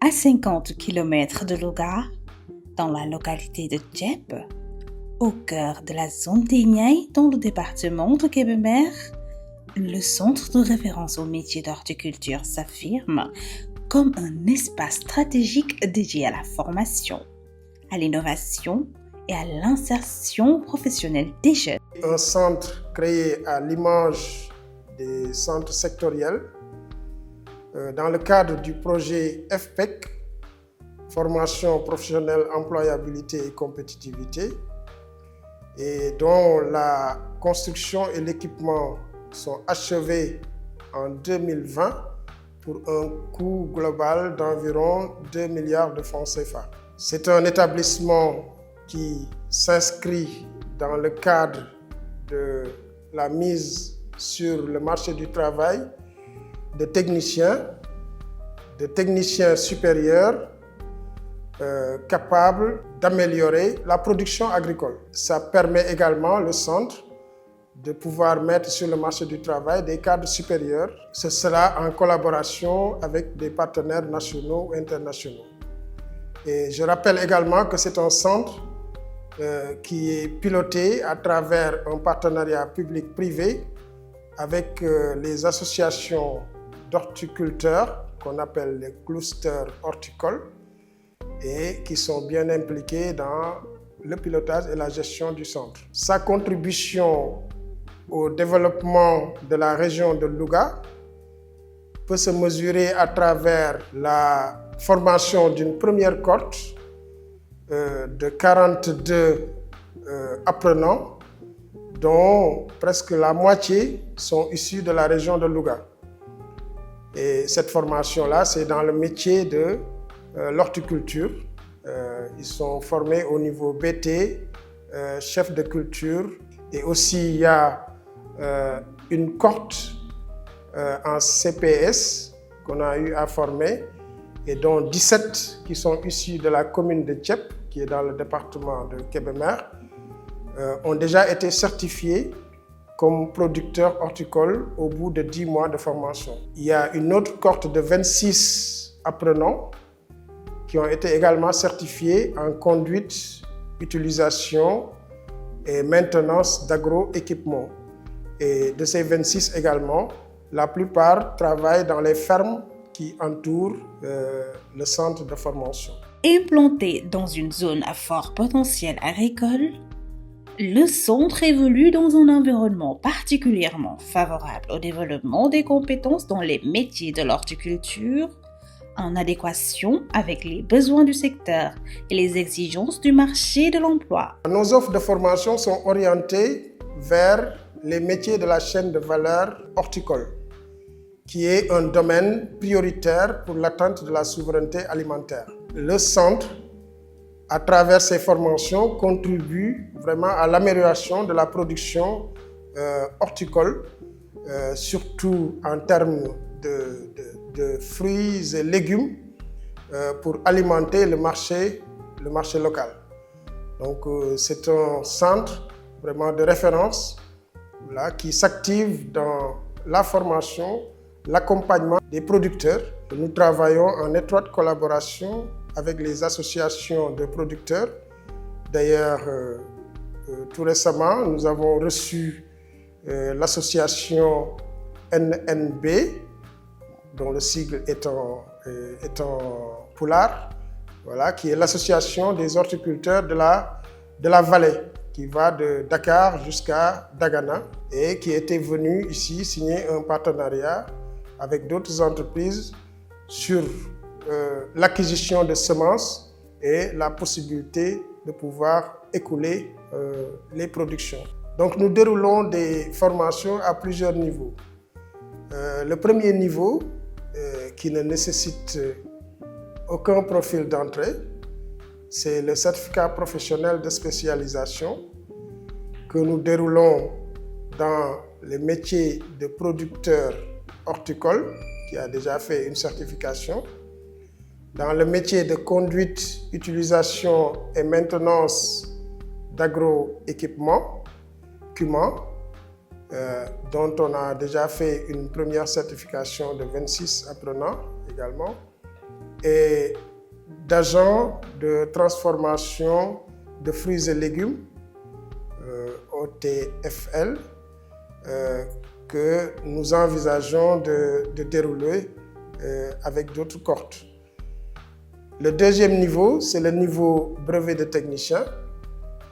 À 50 km de Louga, dans la localité de Dieppe, au cœur de la zone Tignaï, dans le département de Kébémer, le centre de référence aux métiers d'horticulture s'affirme comme un espace stratégique dédié à la formation, à l'innovation et à l'insertion professionnelle des jeunes. Un centre créé à l'image des centres sectoriels dans le cadre du projet FPEC, Formation professionnelle, employabilité et compétitivité, et dont la construction et l'équipement sont achevés en 2020 pour un coût global d'environ 2 milliards de francs CFA. C'est un établissement qui s'inscrit dans le cadre de la mise sur le marché du travail de techniciens supérieurs capables d'améliorer la production agricole. Ça permet également le centre de pouvoir mettre sur le marché du travail des cadres supérieurs. Ce sera en collaboration avec des partenaires nationaux ou internationaux. Et je rappelle également que c'est un centre qui est piloté à travers un partenariat public-privé avec les associations d'horticulteurs qu'on appelle les clusters horticoles et qui sont bien impliqués dans le pilotage et la gestion du centre. Sa contribution au développement de la région de Louga peut se mesurer à travers la formation d'une première cohorte de 42 apprenants, dont presque la moitié sont issus de la région de Louga. Et cette formation-là, c'est dans le métier de l'horticulture. Ils sont formés au niveau BT, chef de culture, et aussi il y a une cohorte en CPS qu'on a eu à former, et dont 17 qui sont issus de la commune de Dieppe, qui est dans le département de Kébémer, ont déjà été certifiés comme producteurs horticoles au bout de 10 mois de formation. Il y a une autre cohorte de 26 apprenants qui ont été également certifiés en conduite, utilisation et maintenance d'agroéquipements. Et de ces 26 également, la plupart travaillent dans les fermes qui entourent le centre de formation. Implanté dans une zone à fort potentiel agricole, le centre évolue dans un environnement particulièrement favorable au développement des compétences dans les métiers de l'horticulture, en adéquation avec les besoins du secteur et les exigences du marché de l'emploi. Nos offres de formation sont orientées vers les métiers de la chaîne de valeur horticole, qui est un domaine prioritaire pour l'atteinte de la souveraineté alimentaire. Le centre, à travers ses formations, contribue vraiment à l'amélioration de la production horticole, surtout en termes de fruits et légumes pour alimenter le marché local. Donc c'est un centre vraiment de référence qui s'active dans la formation, l'accompagnement des producteurs. Nous travaillons en étroite collaboration avec les associations de producteurs. D'ailleurs, tout récemment, nous avons reçu l'association NNB, dont le sigle est en pulaar, voilà, qui est l'association des horticulteurs de la vallée, qui va de Dakar jusqu'à Dagana, et qui était venu ici signer un partenariat avec d'autres entreprises sur l'acquisition de semences et la possibilité de pouvoir écouler les productions. Donc nous déroulons des formations à plusieurs niveaux. Le premier niveau, qui ne nécessite aucun profil d'entrée, c'est le certificat professionnel de spécialisation que nous déroulons dans les métiers de producteur horticole, qui a déjà fait une certification, dans le métier de conduite, utilisation et maintenance d'agroéquipements, CUMA, dont on a déjà fait une première certification de 26 apprenants également, et d'agents de transformation de fruits et légumes, OTFL, que nous envisageons de dérouler avec d'autres cohortes. Le deuxième niveau, c'est le niveau brevet de technicien.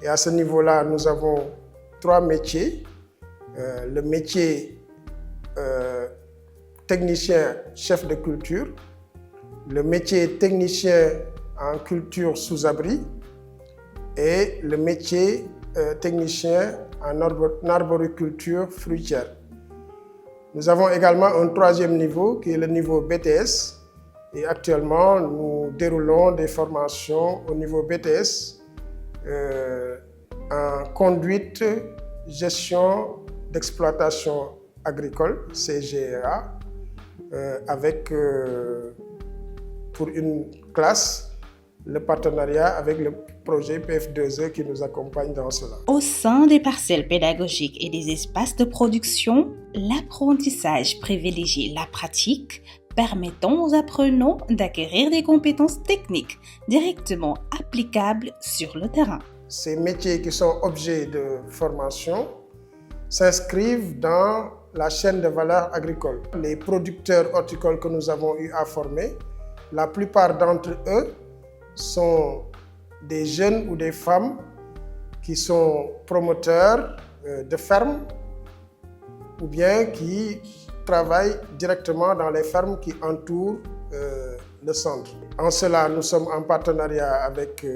Et à ce niveau-là, nous avons 3 métiers. Le métier technicien chef de culture, le métier technicien en culture sous abri et le métier technicien en arboriculture fruitière. Nous avons également un 3e niveau qui est le niveau BTS et actuellement nous déroulons des formations au niveau BTS en conduite, gestion d'exploitation agricole, CGEA, avec pour une classe le partenariat avec le projet PF2E qui nous accompagne dans cela. Au sein des parcelles pédagogiques et des espaces de production, l'apprentissage privilégie la pratique, permettant aux apprenants d'acquérir des compétences techniques directement applicables sur le terrain. Ces métiers qui sont objets de formation s'inscrivent dans la chaîne de valeur agricole. Les producteurs horticoles que nous avons eu à former, la plupart d'entre eux sont des jeunes ou des femmes qui sont promoteurs de fermes ou bien qui travaillent directement dans les fermes qui entourent le centre. En cela, nous sommes en partenariat avec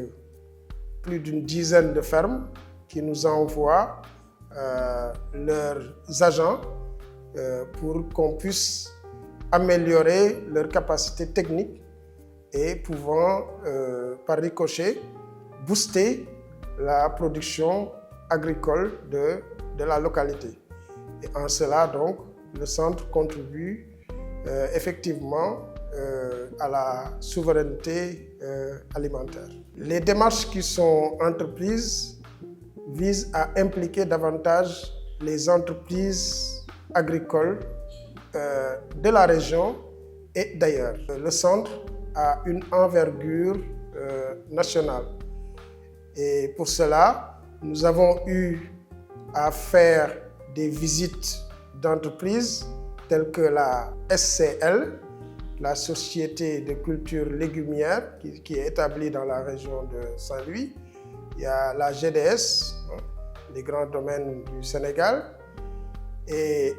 plus d'une dizaine de fermes qui nous envoient leurs agents pour qu'on puisse améliorer leurs capacités techniques et pouvant, par ricochet, booster la production agricole de la localité. Et en cela, donc, le centre contribue effectivement à la souveraineté alimentaire. Les démarches qui sont entreprises visent à impliquer davantage les entreprises agricoles de la région et d'ailleurs. Le centre a une envergure nationale. Et pour cela, nous avons eu à faire des visites d'entreprises telles que la SCL, la Société de culture légumière, qui est établie dans la région de Saint-Louis. Il y a la GDS, les grands domaines du Sénégal. Et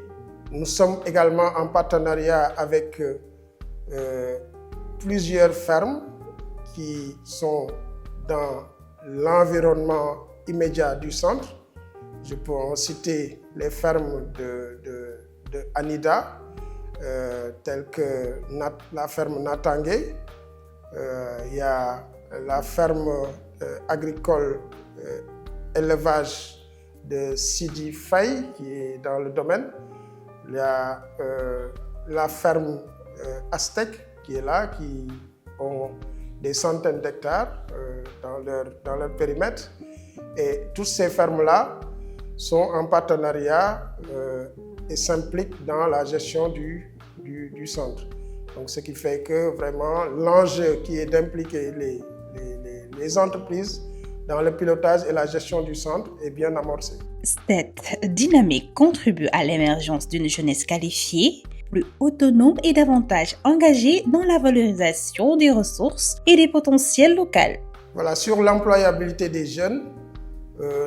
nous sommes également en partenariat avec plusieurs fermes qui sont dans l'environnement immédiat du centre. Je peux en citer les fermes de Anida, telles que la ferme Natangé. Il y a la ferme agricole élevage de Sidi Faye qui est dans le domaine. Il y a la ferme Aztec qui est là, qui ont des centaines d'hectares dans leur périmètre. Et toutes ces fermes-là sont en partenariat et s'impliquent dans la gestion du centre. Donc, ce qui fait que vraiment l'enjeu qui est d'impliquer les entreprises dans le pilotage et la gestion du centre est bien amorcé. Cette dynamique contribue à l'émergence d'une jeunesse qualifiée, plus autonome et davantage engagée dans la valorisation des ressources et des potentiels locaux. Voilà, sur l'employabilité des jeunes,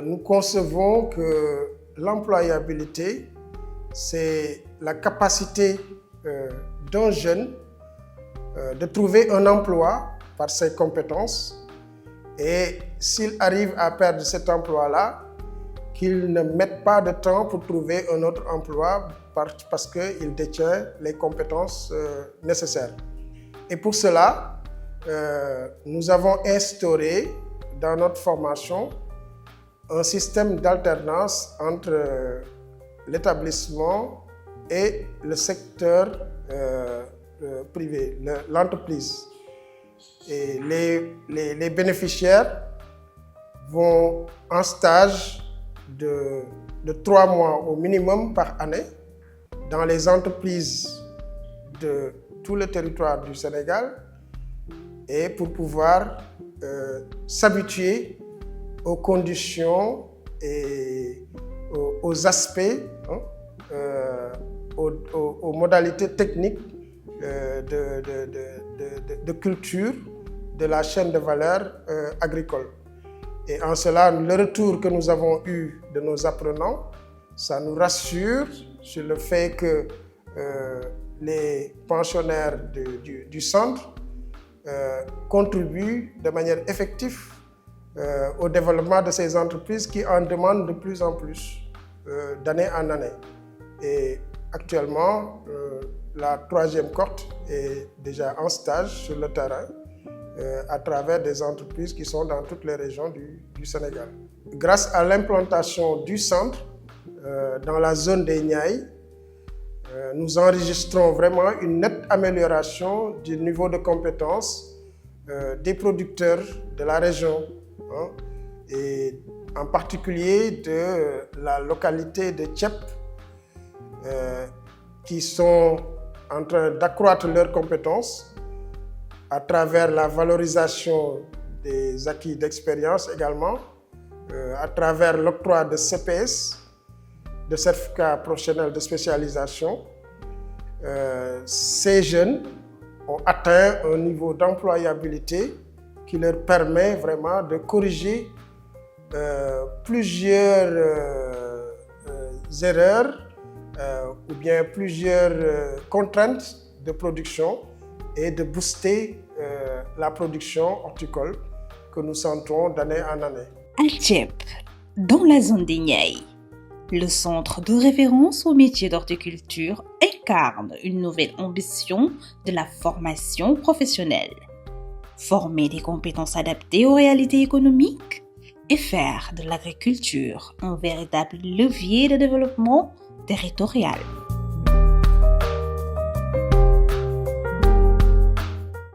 nous concevons que l'employabilité, c'est la capacité d'un jeune de trouver un emploi par ses compétences et s'il arrive à perdre cet emploi-là, qu'il ne mette pas de temps pour trouver un autre emploi parce qu'il détient les compétences nécessaires. Et pour cela, nous avons instauré dans notre formation un système d'alternance entre l'établissement et le secteur privé, l'entreprise. Et les bénéficiaires vont en stage de 3 mois au minimum par année dans les entreprises de tout le territoire du Sénégal et pour pouvoir s'habituer aux conditions et aux aspects, aux modalités techniques de culture de la chaîne de valeur agricole. Et en cela, le retour que nous avons eu de nos apprenants, ça nous rassure sur le fait que les pensionnaires du centre contribuent de manière effective au développement de ces entreprises qui en demandent de plus en plus d'année en année. Et actuellement, la troisième cohorte est déjà en stage sur le terrain à travers des entreprises qui sont dans toutes les régions du Sénégal. Grâce à l'implantation du centre dans la zone des Niayes, nous enregistrons vraiment une nette amélioration du niveau de compétence des producteurs de la région, et en particulier de la localité de Thiep, qui sont en train d'accroître leurs compétences à travers la valorisation des acquis d'expérience également, à travers l'octroi de CPS, de certificats professionnels de spécialisation. Ces jeunes ont atteint un niveau d'employabilité qui leur permet vraiment de corriger plusieurs erreurs ou bien plusieurs contraintes de production et de booster la production horticole que nous sentons d'année en année. À Thiep, dans la zone des Niayes, le centre de référence au métier d'horticulture incarne une nouvelle ambition de la formation professionnelle. Former des compétences adaptées aux réalités économiques et faire de l'agriculture un véritable levier de développement territorial.